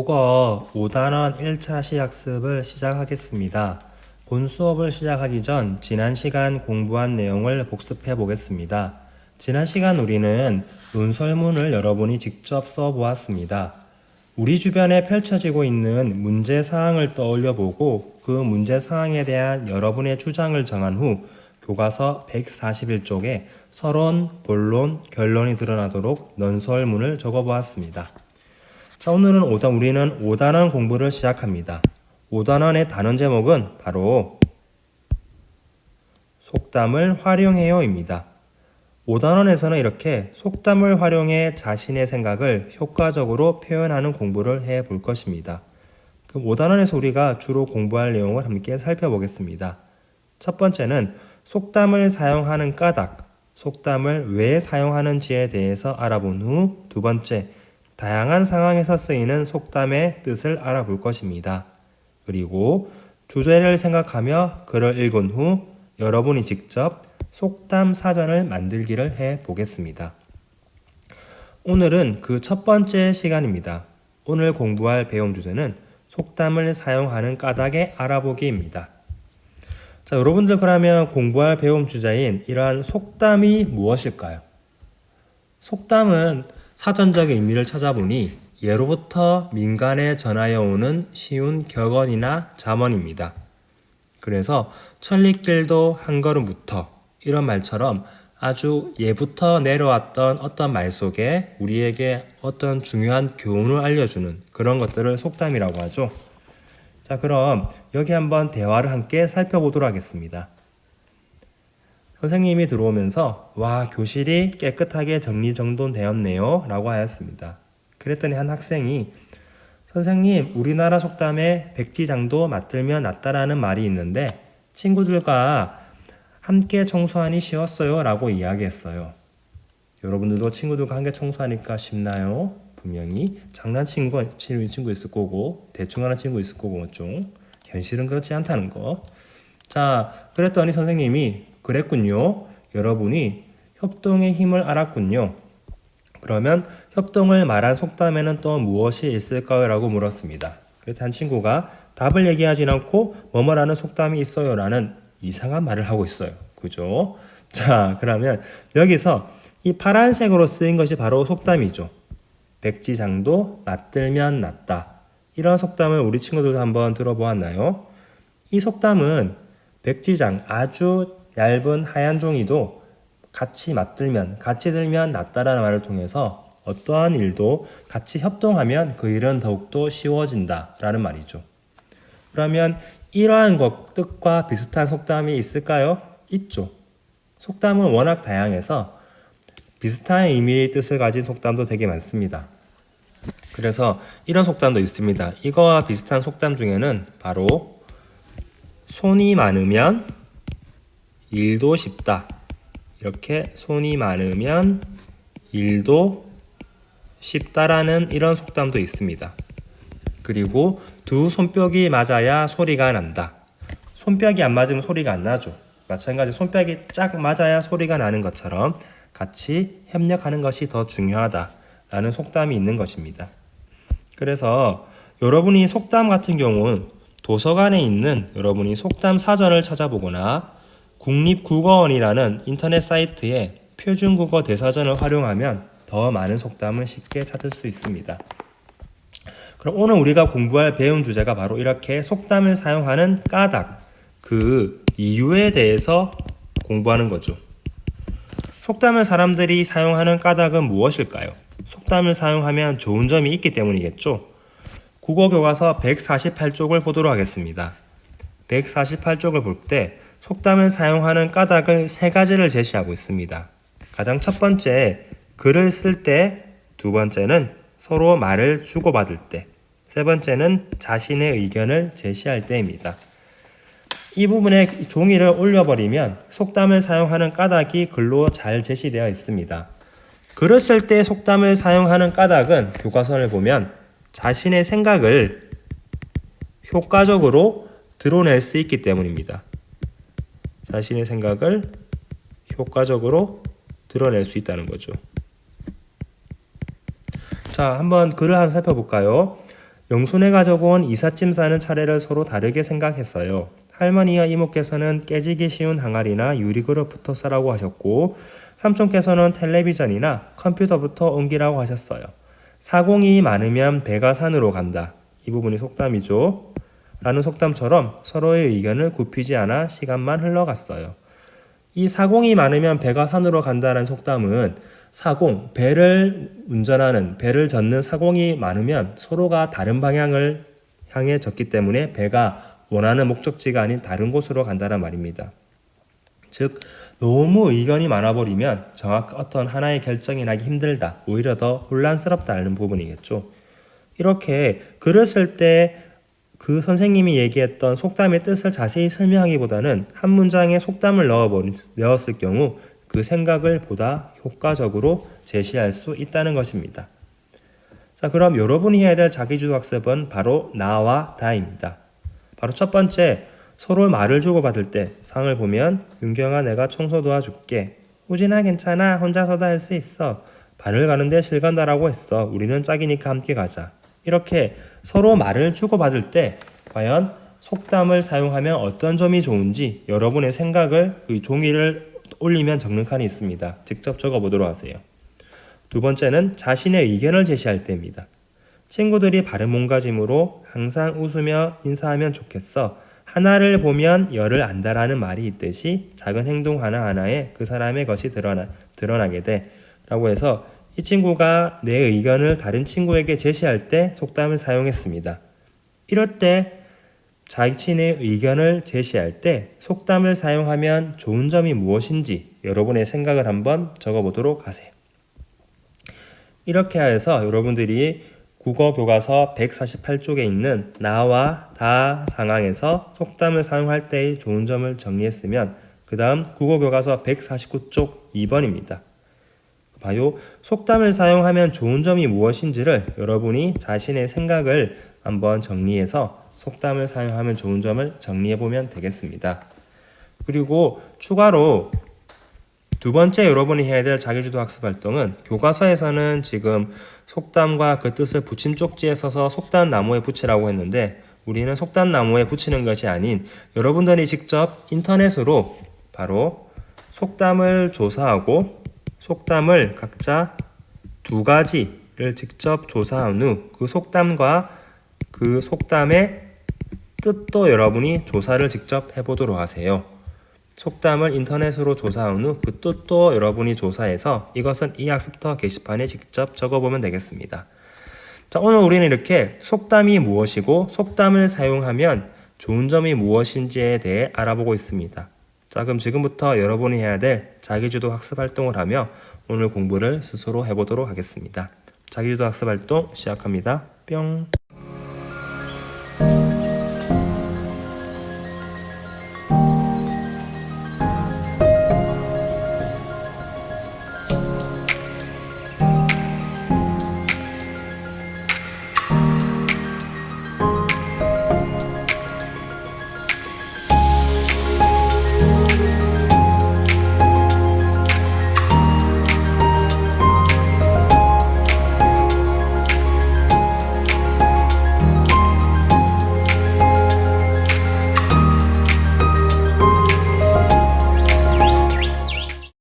국어 5단원 1차 시학습을 시작하겠습니다. 본 수업을 시작하기 전 지난 시간 공부한 내용을 복습해 보겠습니다. 지난 시간 우리는 논설문을 여러분이 직접 써보았습니다. 우리 주변에 펼쳐지고 있는 문제 사항을 떠올려 보고 그 문제 사항에 대한 여러분의 주장을 정한 후 교과서 141쪽에 서론, 본론, 결론이 드러나도록 논설문을 적어보았습니다. 자, 오늘은 우리는 5단원 공부를 시작합니다. 5단원의 단원 제목은 바로 속담을 활용해요입니다. 5단원에서는 이렇게 속담을 활용해 자신의 생각을 효과적으로 표현하는 공부를 해 볼 것입니다. 그럼 5단원에서 우리가 주로 공부할 내용을 함께 살펴보겠습니다. 첫 번째는 속담을 사용하는 까닭, 속담을 왜 사용하는지에 대해서 알아본 후 두 번째, 다양한 상황에서 쓰이는 속담의 뜻을 알아볼 것입니다. 그리고 주제를 생각하며 글을 읽은 후 여러분이 직접 속담 사전을 만들기를 해 보겠습니다. 오늘은 그 첫 번째 시간입니다. 오늘 공부할 배움 주제는 속담을 사용하는 까닭의 알아보기입니다. 자, 여러분들 그러면 공부할 배움 주제인 이러한 속담이 무엇일까요? 속담은 사전적 의미를 찾아보니 예로부터 민간에 전하여 오는 쉬운 격언이나 잠언입니다. 그래서 천리길도 한 걸음부터 이런 말처럼 아주 예부터 내려왔던 어떤 말 속에 우리에게 어떤 중요한 교훈을 알려주는 그런 것들을 속담이라고 하죠. 자, 그럼 여기 한번 대화를 함께 살펴보도록 하겠습니다. 선생님이 들어오면서 와, 교실이 깨끗하게 정리정돈되었네요 라고 하였습니다. 그랬더니 한 학생이 선생님, 우리나라 속담에 백지장도 맞들면 낫다라는 말이 있는데 친구들과 함께 청소하니 쉬웠어요 라고 이야기했어요. 여러분들도 친구들과 함께 청소하니까 쉽나요? 분명히 장난치는 친구 있을 거고 대충 하는 친구 있을 거고 좀 현실은 그렇지 않다는 거. 자, 그랬더니 선생님이 그랬군요. 여러분이 협동의 힘을 알았군요. 그러면 협동을 말한 속담에는 또 무엇이 있을까요? 라고 물었습니다. 그래서 한 친구가 답을 얘기하지 않고 뭐뭐라는 속담이 있어요 라는 이상한 말을 하고 있어요. 그죠? 자, 그러면 여기서 이 파란색으로 쓰인 것이 바로 속담이죠. 백지장도 맞들면 낫다. 이런 속담을 우리 친구들도 한번 들어보았나요? 이 속담은 백지장, 아주 얇은 하얀 종이도 같이 들면 낫다라는 말을 통해서 어떠한 일도 같이 협동하면 그 일은 더욱더 쉬워진다라는 말이죠. 그러면 이러한 뜻과 비슷한 속담이 있을까요? 있죠. 속담은 워낙 다양해서 비슷한 의미의 뜻을 가진 속담도 되게 많습니다. 그래서 이런 속담도 있습니다. 이거와 비슷한 속담 중에는 바로 손이 많으면 일도 쉽다. 이렇게 손이 많으면 일도 쉽다라는 이런 속담도 있습니다. 그리고 두 손뼉이 맞아야 소리가 난다. 손뼉이 안 맞으면 소리가 안 나죠. 마찬가지 손뼉이 짝 맞아야 소리가 나는 것처럼 같이 협력하는 것이 더 중요하다라는 속담이 있는 것입니다. 그래서 여러분이 속담 같은 경우는 도서관에 있는 여러분이 속담 사전을 찾아보거나 국립국어원이라는 인터넷 사이트에 표준국어 대사전을 활용하면 더 많은 속담을 쉽게 찾을 수 있습니다. 그럼 오늘 우리가 공부할 배움 주제가 바로 이렇게 속담을 사용하는 까닭, 그 이유에 대해서 공부하는 거죠. 속담을 사람들이 사용하는 까닭은 무엇일까요? 속담을 사용하면 좋은 점이 있기 때문이겠죠. 국어교과서 148쪽을 보도록 하겠습니다. 148쪽을 볼 때 속담을 사용하는 까닭을 세 가지를 제시하고 있습니다. 가장 첫 번째, 글을 쓸 때, 두 번째는 서로 말을 주고받을 때, 세 번째는 자신의 의견을 제시할 때입니다. 이 부분에 종이를 올려버리면 속담을 사용하는 까닭이 글로 잘 제시되어 있습니다. 글을 쓸 때 속담을 사용하는 까닭은 교과서를 보면 자신의 생각을 효과적으로 드러낼 수 있기 때문입니다. 자신의 생각을 효과적으로 드러낼 수 있다는 거죠. 자, 한번 글을 한번 살펴볼까요? 영순회가 적어온 이삿짐 싸는 차례를 서로 다르게 생각했어요. 할머니와 이모께서는 깨지기 쉬운 항아리나 유리그릇부터 싸라고 하셨고 삼촌께서는 텔레비전이나 컴퓨터부터 옮기라고 하셨어요. 사공이 많으면 배가 산으로 간다. 이 부분이 속담이죠. 라는 속담처럼 서로의 의견을 굽히지 않아 시간만 흘러갔어요. 이 사공이 많으면 배가 산으로 간다는 속담은 사공, 배를 운전하는, 배를 젓는 사공이 많으면 서로가 다른 방향을 향해 젓기 때문에 배가 원하는 목적지가 아닌 다른 곳으로 간다는 말입니다. 즉, 너무 의견이 많아버리면 어떤 하나의 결정이 나기 힘들다, 오히려 더 혼란스럽다는 부분이겠죠. 이렇게 글을 쓸 때 그 선생님이 얘기했던 속담의 뜻을 자세히 설명하기보다는 한 문장에 속담을 넣었을 경우 그 생각을 보다 효과적으로 제시할 수 있다는 것입니다. 자, 그럼 여러분이 해야 될 자기주도 학습은 바로 나와 다입니다. 바로 첫 번째, 서로 말을 주고받을 때 상을 보면 윤경아 내가 청소 도와줄게. 우진아 괜찮아 혼자서도 할 수 있어. 바늘 가는데 실 간다라고 했어. 우리는 짝이니까 함께 가자. 이렇게 서로 말을 주고받을 때 과연 속담을 사용하면 어떤 점이 좋은지 여러분의 생각을 그 종이를 올리면 적는 칸이 있습니다. 직접 적어보도록 하세요. 두 번째는 자신의 의견을 제시할 때입니다. 친구들이 바른 몸가짐으로 항상 웃으며 인사하면 좋겠어. 하나를 보면 열을 안다라는 말이 있듯이 작은 행동 하나하나에 그 사람의 것이 드러나게 돼. 라고 해서 이 친구가 내 의견을 다른 친구에게 제시할 때 속담을 사용했습니다. 이럴 때 자신의 의견을 제시할 때 속담을 사용하면 좋은 점이 무엇인지 여러분의 생각을 한번 적어보도록 하세요. 이렇게 해서 여러분들이 국어 교과서 148쪽에 있는 나와 다 상황에서 속담을 사용할 때의 좋은 점을 정리했으면 그 다음 국어 교과서 149쪽 2번입니다. 봐요. 속담을 사용하면 좋은 점이 무엇인지를 여러분이 자신의 생각을 한번 정리해서 속담을 사용하면 좋은 점을 정리해 보면 되겠습니다. 그리고 추가로 두 번째 여러분이 해야 될 자기주도 학습 활동은 교과서에서는 지금 속담과 그 뜻을 붙임 쪽지에 써서 속담 나무에 붙이라고 했는데 우리는 속담 나무에 붙이는 것이 아닌 여러분들이 직접 인터넷으로 바로 속담을 조사하고 속담을 각자 두 가지를 직접 조사한 후 그 속담과 그 속담의 뜻도 여러분이 조사를 직접 해보도록 하세요. 속담을 인터넷으로 조사한 후 그 뜻도 여러분이 조사해서 이것은 이 학습터 게시판에 직접 적어보면 되겠습니다. 자, 오늘 우리는 이렇게 속담이 무엇이고 속담을 사용하면 좋은 점이 무엇인지에 대해 알아보고 있습니다. 자, 그럼 지금부터 여러분이 해야 될 자기주도 학습 활동을 하며 오늘 공부를 스스로 해보도록 하겠습니다. 자기주도 학습 활동 시작합니다. 뿅.